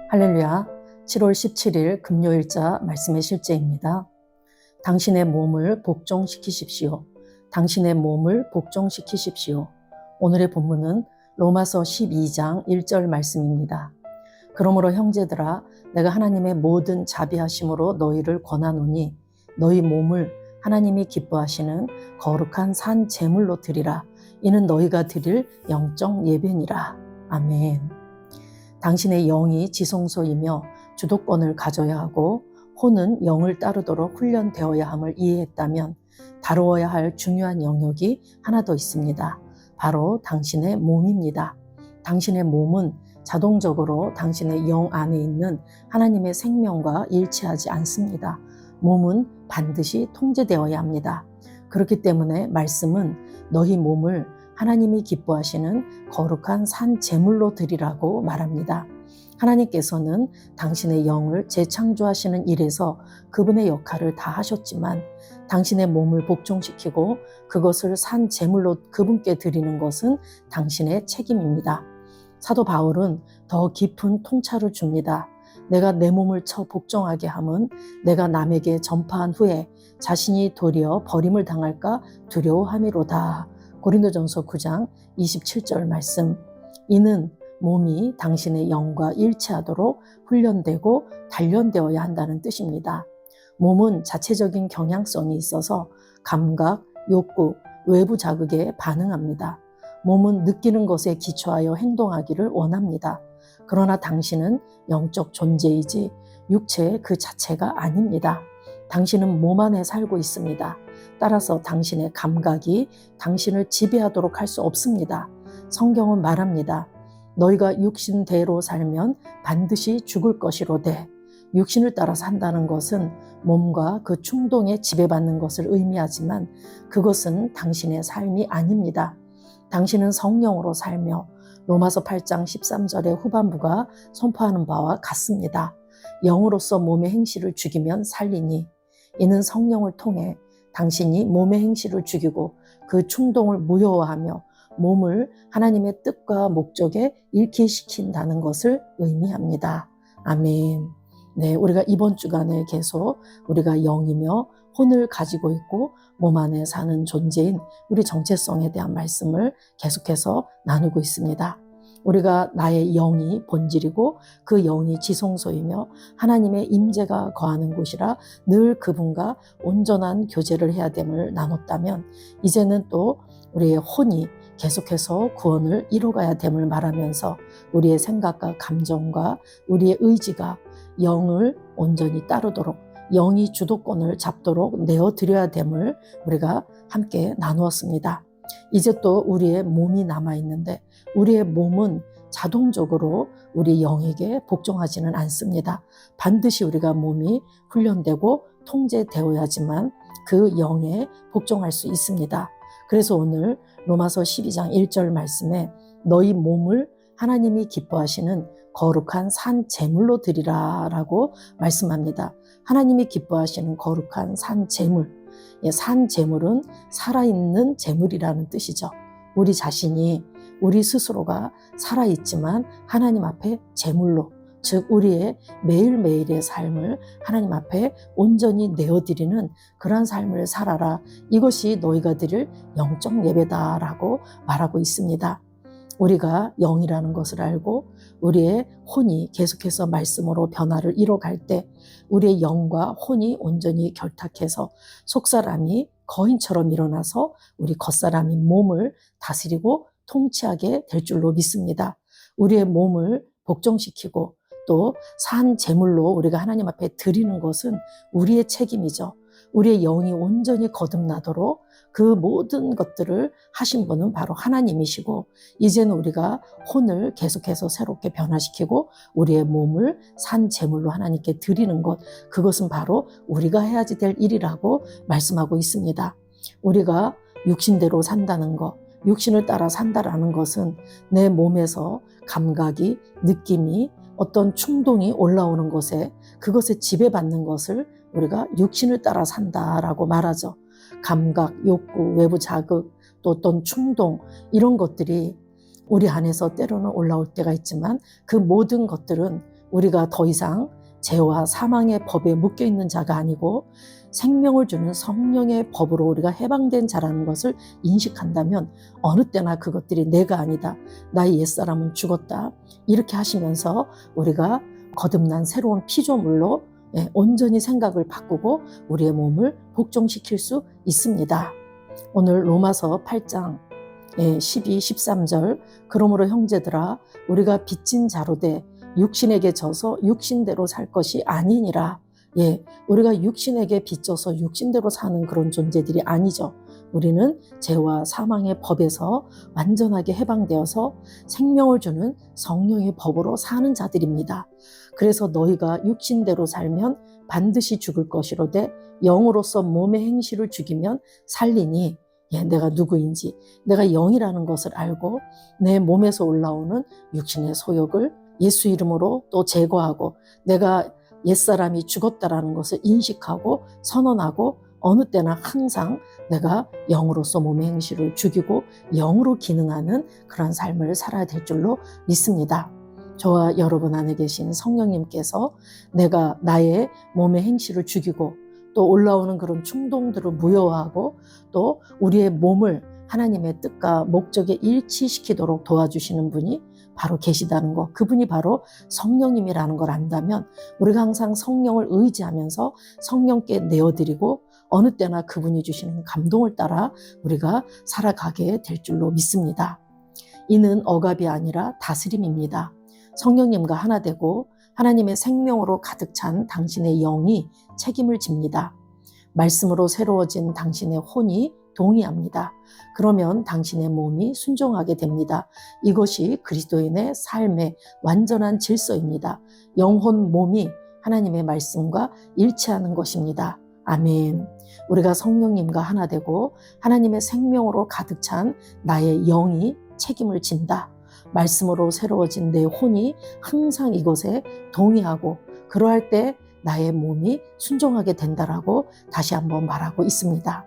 할렐루야. 7월 17일 금요일자 말씀의 실제입니다. 당신의 몸을 복종시키십시오. 당신의 몸을 복종시키십시오. 오늘의 본문은 로마서 12장 1절 말씀입니다. 그러므로 형제들아, 내가 하나님의 모든 자비하심으로 너희를 권하노니 너희 몸을 하나님이 기뻐하시는 거룩한 산 제물로 드리라. 이는 너희가 드릴 영적 예배니라. 아멘. 당신의 영이 지성소이며 주도권을 가져야 하고 혼은 영을 따르도록 훈련되어야 함을 이해했다면 다루어야 할 중요한 영역이 하나 더 있습니다. 바로 당신의 몸입니다. 당신의 몸은 자동적으로 당신의 영 안에 있는 하나님의 생명과 일치하지 않습니다. 몸은 반드시 통제되어야 합니다. 그렇기 때문에 말씀은 너희 몸을 하나님이 기뻐하시는 거룩한 산 제물로 드리라고 말합니다. 하나님께서는 당신의 영을 재창조하시는 일에서 그분의 역할을 다 하셨지만 당신의 몸을 복종시키고 그것을 산 제물로 그분께 드리는 것은 당신의 책임입니다. 사도 바울은 더 깊은 통찰을 줍니다. 내가 내 몸을 쳐 복종하게 함은 내가 남에게 전파한 후에 자신이 도리어 버림을 당할까 두려워함이로다. 고린도전서 9장 27절 말씀. 이는 몸이 당신의 영과 일치하도록 훈련되고 단련되어야 한다는 뜻입니다. 몸은 자체적인 경향성이 있어서 감각, 욕구, 외부 자극에 반응합니다. 몸은 느끼는 것에 기초하여 행동하기를 원합니다. 그러나 당신은 영적 존재이지 육체의 그 자체가 아닙니다. 당신은 몸 안에 살고 있습니다. 따라서 당신의 감각이 당신을 지배하도록 할 수 없습니다. 성경은 말합니다. 너희가 육신대로 살면 반드시 죽을 것이로되. 육신을 따라 산다는 것은 몸과 그 충동에 지배받는 것을 의미하지만 그것은 당신의 삶이 아닙니다. 당신은 성령으로 살며 로마서 8장 13절의 후반부가 선포하는 바와 같습니다. 영으로서 몸의 행실을 죽이면 살리니 이는 성령을 통해 당신이 몸의 행실을 죽이고 그 충동을 무효화하며 몸을 하나님의 뜻과 목적에 일치시킨다는 것을 의미합니다. 아멘. 네, 우리가 이번 주간에 계속 우리가 영이며 혼을 가지고 있고 몸 안에 사는 존재인 우리 정체성에 대한 말씀을 계속해서 나누고 있습니다. 우리가 나의 영이 본질이고 그 영이 지성소이며 하나님의 임재가 거하는 곳이라 늘 그분과 온전한 교제를 해야 됨을 나눴다면 이제는 또 우리의 혼이 계속해서 구원을 이뤄가야 됨을 말하면서 우리의 생각과 감정과 우리의 의지가 영을 온전히 따르도록 영이 주도권을 잡도록 내어드려야 됨을 우리가 함께 나누었습니다. 이제 또 우리의 몸이 남아있는데 우리의 몸은 자동적으로 우리 영에게 복종하지는 않습니다. 반드시 우리가 몸이 훈련되고 통제되어야지만 그 영에 복종할 수 있습니다. 그래서 오늘 로마서 12장 1절 말씀에 너희 몸을 하나님이 기뻐하시는 거룩한 산 제물로 드리라 라고 말씀합니다. 하나님이 기뻐하시는 거룩한 산 제물. 산 제물은 살아있는 제물이라는 뜻이죠. 우리 자신이 우리 스스로가 살아있지만 하나님 앞에 제물로 즉 우리의 매일매일의 삶을 하나님 앞에 온전히 내어드리는 그러한 삶을 살아라. 이것이 너희가 드릴 영적 예배다라고 말하고 있습니다. 우리가 영이라는 것을 알고 우리의 혼이 계속해서 말씀으로 변화를 이뤄갈 때 우리의 영과 혼이 온전히 결탁해서 속사람이 거인처럼 일어나서 우리 겉사람이 몸을 다스리고 통치하게 될 줄로 믿습니다. 우리의 몸을 복종시키고 또 산 제물로 우리가 하나님 앞에 드리는 것은 우리의 책임이죠. 우리의 영이 온전히 거듭나도록 그 모든 것들을 하신 분은 바로 하나님이시고 이제는 우리가 혼을 계속해서 새롭게 변화시키고 우리의 몸을 산 제물로 하나님께 드리는 것 그것은 바로 우리가 해야지 될 일이라고 말씀하고 있습니다. 우리가 육신대로 산다는 것 육신을 따라 산다라는 것은 내 몸에서 감각이 느낌이 어떤 충동이 올라오는 것에 그것에 지배받는 것을 우리가 육신을 따라 산다라고 말하죠. 감각, 욕구, 외부 자극, 또 어떤 충동 이런 것들이 우리 안에서 때로는 올라올 때가 있지만 그 모든 것들은 우리가 더 이상 죄와 사망의 법에 묶여있는 자가 아니고 생명을 주는 성령의 법으로 우리가 해방된 자라는 것을 인식한다면 어느 때나 그것들이 내가 아니다. 나의 옛사람은 죽었다. 이렇게 하시면서 우리가 거듭난 새로운 피조물로 온전히 생각을 바꾸고 우리의 몸을 복종시킬 수 있습니다. 오늘 로마서 8장 12, 13절 그러므로 형제들아 우리가 빚진 자로 돼 육신에게 져서 육신대로 살 것이 아니니라. 우리가 육신에게 빚져서 육신대로 사는 그런 존재들이 아니죠. 우리는 죄와 사망의 법에서 완전하게 해방되어서 생명을 주는 성령의 법으로 사는 자들입니다. 그래서 너희가 육신대로 살면 반드시 죽을 것이로되 영으로서 몸의 행실을 죽이면 살리니 내가 누구인지 내가 영이라는 것을 알고 내 몸에서 올라오는 육신의 소욕을 예수 이름으로 또 제거하고 내가 옛사람이 죽었다라는 것을 인식하고 선언하고 어느 때나 항상 내가 영으로서 몸의 행실을 죽이고 영으로 기능하는 그런 삶을 살아야 될 줄로 믿습니다. 저와 여러분 안에 계신 성령님께서 내가 나의 몸의 행실을 죽이고 또 올라오는 그런 충동들을 무효화하고 또 우리의 몸을 하나님의 뜻과 목적에 일치시키도록 도와주시는 분이 바로 계시다는 것, 그분이 바로 성령님이라는 걸 안다면 우리가 항상 성령을 의지하면서 성령께 내어드리고 어느 때나 그분이 주시는 감동을 따라 우리가 살아가게 될 줄로 믿습니다. 이는 억압이 아니라 다스림입니다. 성령님과 하나 되고 하나님의 생명으로 가득 찬 당신의 영이 책임을 집니다. 말씀으로 새로워진 당신의 혼이 동의합니다. 그러면 당신의 몸이 순종하게 됩니다. 이것이 그리스도인의 삶의 완전한 질서입니다. 영혼 몸이 하나님의 말씀과 일치하는 것입니다. 아멘. 우리가 성령님과 하나 되고 하나님의 생명으로 가득 찬 나의 영이 책임을 진다. 말씀으로 새로워진 내 혼이 항상 이것에 동의하고 그러할 때 나의 몸이 순종하게 된다라고 다시 한번 말하고 있습니다.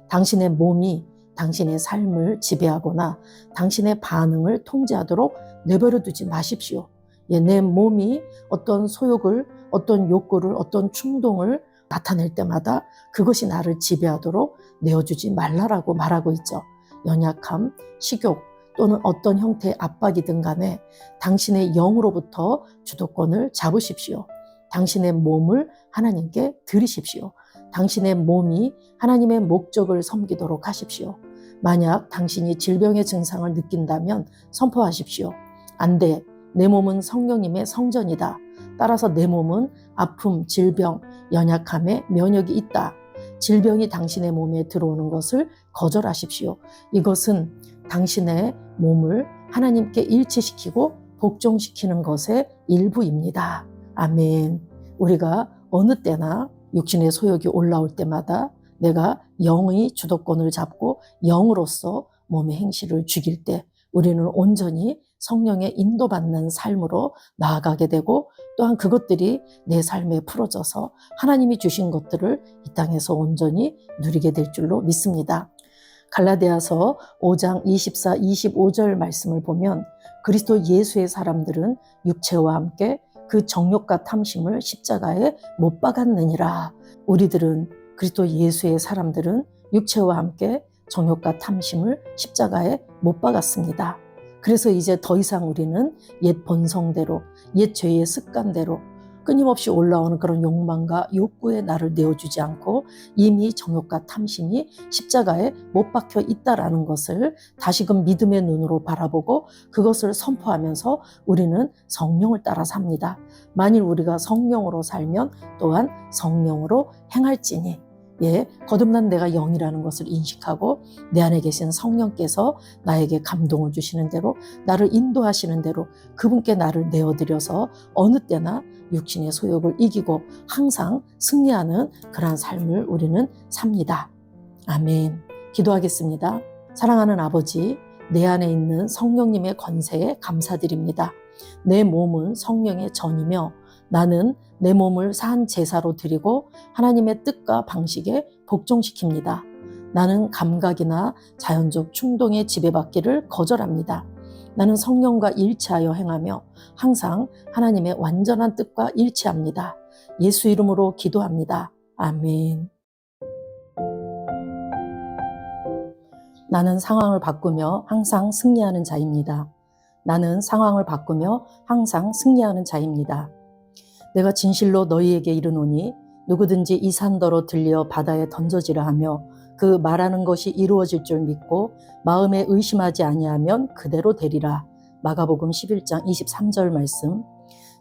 당신의 몸이 당신의 삶을 지배하거나 당신의 반응을 통제하도록 내버려 두지 마십시오. 내 몸이 어떤 소욕을, 어떤 욕구를, 어떤 충동을 나타낼 때마다 그것이 나를 지배하도록 내어주지 말라라고 말하고 있죠. 연약함, 식욕 또는 어떤 형태의 압박이든 간에 당신의 영으로부터 주도권을 잡으십시오. 당신의 몸을 하나님께 드리십시오. 당신의 몸이 하나님의 목적을 섬기도록 하십시오. 만약 당신이 질병의 증상을 느낀다면 선포하십시오. 안 돼. 내 몸은 성령님의 성전이다. 따라서 내 몸은 아픔, 질병, 연약함에 면역이 있다. 질병이 당신의 몸에 들어오는 것을 거절하십시오. 이것은 당신의 몸을 하나님께 일치시키고 복종시키는 것의 일부입니다. 아멘. 우리가 어느 때나 육신의 소욕이 올라올 때마다 내가 영의 주도권을 잡고 영으로서 몸의 행실을 죽일 때 우리는 온전히 성령의 인도받는 삶으로 나아가게 되고 또한 그것들이 내 삶에 풀어져서 하나님이 주신 것들을 이 땅에서 온전히 누리게 될 줄로 믿습니다. 갈라디아서 5장 24, 25절 말씀을 보면 그리스도 예수의 사람들은 육체와 함께 그 정욕과 탐심을 십자가에 못 박았느니라. 우리들은 그리스도 예수의 사람들은 육체와 함께 정욕과 탐심을 십자가에 못 박았습니다. 그래서 이제 더 이상 우리는 옛 본성대로, 옛 죄의 습관대로 끊임없이 올라오는 그런 욕망과 욕구에 나를 내어주지 않고 이미 정욕과 탐심이 십자가에 못 박혀 있다라는 것을 다시금 믿음의 눈으로 바라보고 그것을 선포하면서 우리는 성령을 따라 삽니다. 만일 우리가 성령으로 살면 또한 성령으로 행할지니 거듭난 내가 영이라는 것을 인식하고 내 안에 계신 성령께서 나에게 감동을 주시는 대로 나를 인도하시는 대로 그분께 나를 내어드려서 어느 때나 육신의 소욕을 이기고 항상 승리하는 그러한 삶을 우리는 삽니다. 아멘. 기도하겠습니다. 사랑하는 아버지, 내 안에 있는 성령님의 권세에 감사드립니다. 내 몸은 성령의 전이며 나는 내 몸을 산 제사로 드리고 하나님의 뜻과 방식에 복종시킵니다. 나는 감각이나 자연적 충동에 지배받기를 거절합니다. 나는 성령과 일치하여 행하며 항상 하나님의 완전한 뜻과 일치합니다. 예수 이름으로 기도합니다. 아멘. 나는 상황을 바꾸며 항상 승리하는 자입니다. 나는 상황을 바꾸며 항상 승리하는 자입니다. 내가 진실로 너희에게 이르노니 누구든지 이 산더러 들려 바다에 던져지라 하며 그 말하는 것이 이루어질 줄 믿고 마음에 의심하지 아니하면 그대로 되리라. 마가복음 11장 23절 말씀.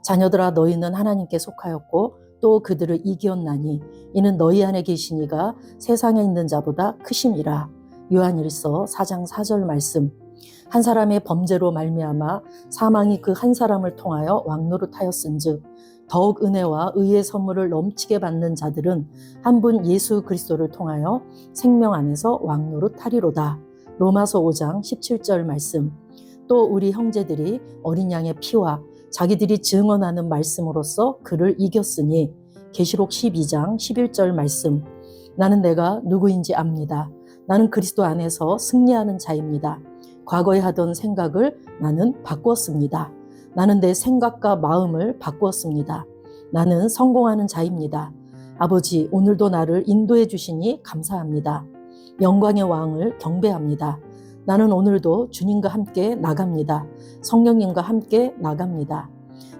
자녀들아, 너희는 하나님께 속하였고 또 그들을 이기었나니 이는 너희 안에 계신 이가 세상에 있는 자보다 크심이라. 요한일서 4장 4절 말씀. 한 사람의 범죄로 말미암아 사망이 그 한 사람을 통하여 왕노릇하였은즉 더욱 은혜와 의의 선물을 넘치게 받는 자들은 한 분 예수 그리스도를 통하여 생명 안에서 왕노릇하리로다. 로마서 5장 17절 말씀. 또 우리 형제들이 어린 양의 피와 자기들이 증언하는 말씀으로써 그를 이겼으니 계시록 12장 11절 말씀. 나는 내가 누구인지 압니다. 나는 그리스도 안에서 승리하는 자입니다. 과거에 하던 생각을 나는 바꾸었습니다. 나는 내 생각과 마음을 바꾸었습니다. 나는 성공하는 자입니다. 아버지, 오늘도 나를 인도해 주시니 감사합니다. 영광의 왕을 경배합니다. 나는 오늘도 주님과 함께 나갑니다. 성령님과 함께 나갑니다.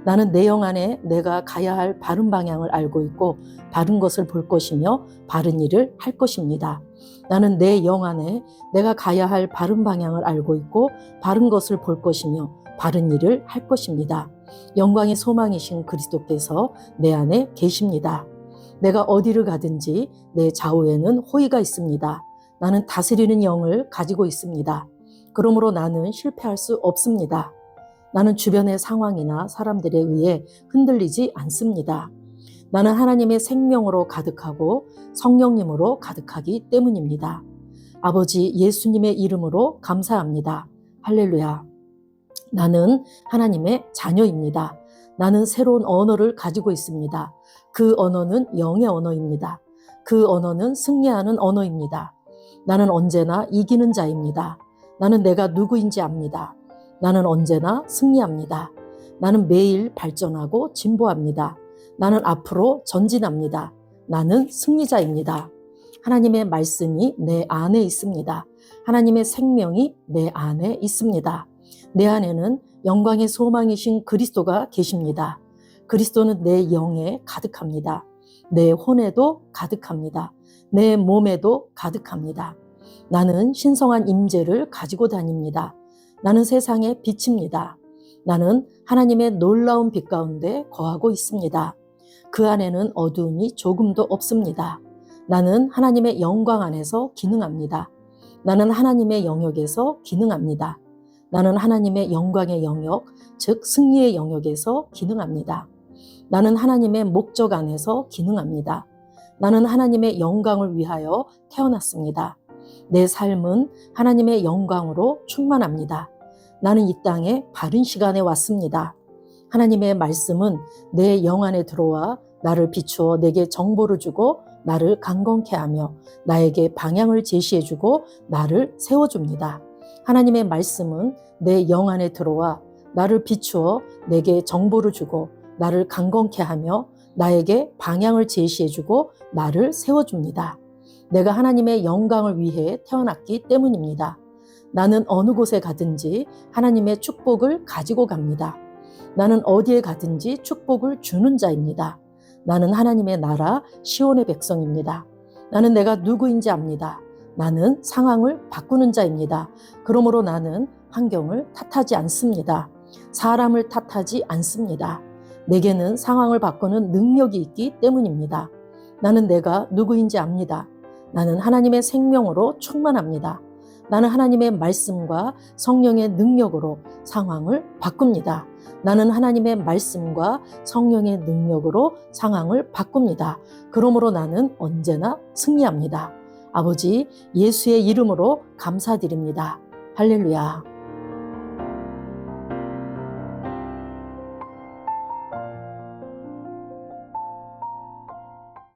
나는 내 영 안에 내가 가야 할 바른 방향을 알고 있고 바른 것을 볼 것이며 바른 일을 할 것입니다. 나는 내 영 안에 내가 가야 할 바른 방향을 알고 있고 바른 것을 볼 것이며 바른 일을 할 것입니다. 영광의 소망이신 그리스도께서 내 안에 계십니다. 내가 어디를 가든지 내 좌우에는 호의가 있습니다. 나는 다스리는 영을 가지고 있습니다. 그러므로 나는 실패할 수 없습니다. 나는 주변의 상황이나 사람들에 의해 흔들리지 않습니다. 나는 하나님의 생명으로 가득하고 성령님으로 가득하기 때문입니다. 아버지 예수님의 이름으로 감사합니다. 할렐루야. 나는 하나님의 자녀입니다. 나는 새로운 언어를 가지고 있습니다. 그 언어는 영의 언어입니다. 그 언어는 승리하는 언어입니다. 나는 언제나 이기는 자입니다. 나는 내가 누구인지 압니다. 나는 언제나 승리합니다. 나는 매일 발전하고 진보합니다. 나는 앞으로 전진합니다. 나는 승리자입니다. 하나님의 말씀이 내 안에 있습니다. 하나님의 생명이 내 안에 있습니다. 내 안에는 영광의 소망이신 그리스도가 계십니다. 그리스도는 내 영에 가득합니다. 내 혼에도 가득합니다. 내 몸에도 가득합니다. 나는 신성한 임재를 가지고 다닙니다. 나는 세상의 빛입니다. 나는 하나님의 놀라운 빛 가운데 거하고 있습니다. 그 안에는 어두움이 조금도 없습니다. 나는 하나님의 영광 안에서 기능합니다. 나는 하나님의 영역에서 기능합니다. 나는 하나님의 영광의 영역, 즉 승리의 영역에서 기능합니다. 나는 하나님의 목적 안에서 기능합니다. 나는 하나님의 영광을 위하여 태어났습니다. 내 삶은 하나님의 영광으로 충만합니다. 나는 이 땅에 바른 시간에 왔습니다. 하나님의 말씀은 내 영 안에 들어와 나를 비추어 내게 정보를 주고 나를 강건케 하며 나에게 방향을 제시해 주고 나를 세워줍니다. 하나님의 말씀은 내 영 안에 들어와 나를 비추어 내게 정보를 주고 나를 강건케 하며 나에게 방향을 제시해 주고 나를 세워줍니다. 내가 하나님의 영광을 위해 태어났기 때문입니다. 나는 어느 곳에 가든지 하나님의 축복을 가지고 갑니다. 나는 어디에 가든지 축복을 주는 자입니다. 나는 하나님의 나라 시온의 백성입니다. 나는 내가 누구인지 압니다. 나는 상황을 바꾸는 자입니다. 그러므로 나는 환경을 탓하지 않습니다. 사람을 탓하지 않습니다. 내게는 상황을 바꾸는 능력이 있기 때문입니다. 나는 내가 누구인지 압니다. 나는 하나님의 생명으로 충만합니다. 나는 하나님의 말씀과 성령의 능력으로 상황을 바꿉니다. 나는 하나님의 말씀과 성령의 능력으로 상황을 바꿉니다. 그러므로 나는 언제나 승리합니다. 아버지 예수의 이름으로 감사드립니다. 할렐루야.